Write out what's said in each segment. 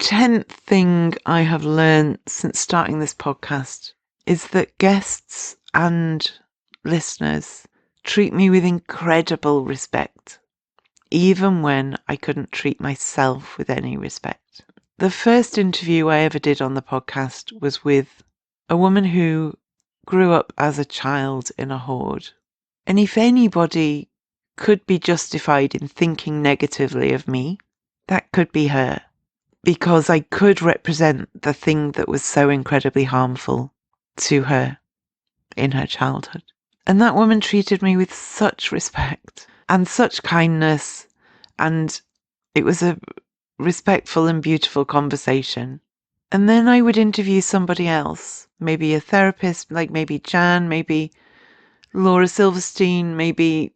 10th thing I have learned since starting this podcast is that guests and listeners treat me with incredible respect, even when I couldn't treat myself with any respect. The first interview I ever did on the podcast was with a woman who grew up as a child in a hoard. And if anybody could be justified in thinking negatively of me, that could be her. Because I could represent the thing that was so incredibly harmful to her in her childhood. And that woman treated me with such respect and such kindness, and it was a respectful and beautiful conversation. And then I would interview somebody else, maybe a therapist, like maybe Jan, maybe Laura Silverstein, maybe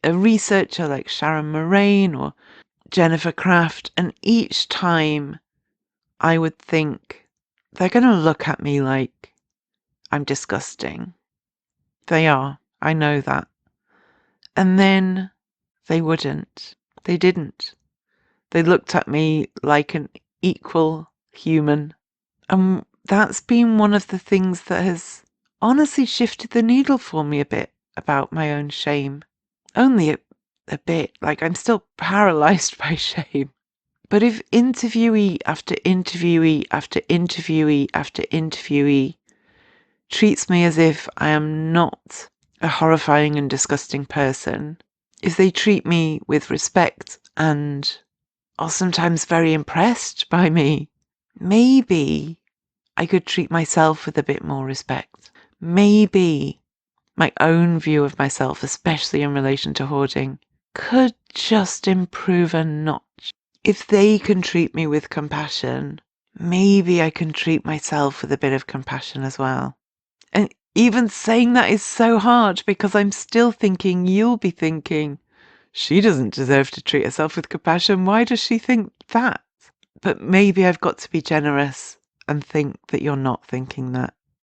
a researcher like Sharon Moraine or Jennifer Kraft, and each time I would think, they're going to look at me like I'm disgusting. They are. I know that. And then they wouldn't. They didn't. They looked at me like an equal human. And that's been one of the things that has honestly shifted the needle for me a bit about my own shame. Only a bit. Like, I'm still paralyzed by shame. But if interviewee after interviewee after interviewee after interviewee treats me as if I am not a horrifying and disgusting person, if they treat me with respect and are sometimes very impressed by me, maybe I could treat myself with a bit more respect. Maybe my own view of myself, especially in relation to hoarding, could just improve a notch. If they can treat me with compassion, maybe I can treat myself with a bit of compassion as well. And even saying that is so hard because I'm still thinking you'll be thinking, she doesn't deserve to treat herself with compassion. Why does she think that? But maybe I've got to be generous and think that you're not thinking that.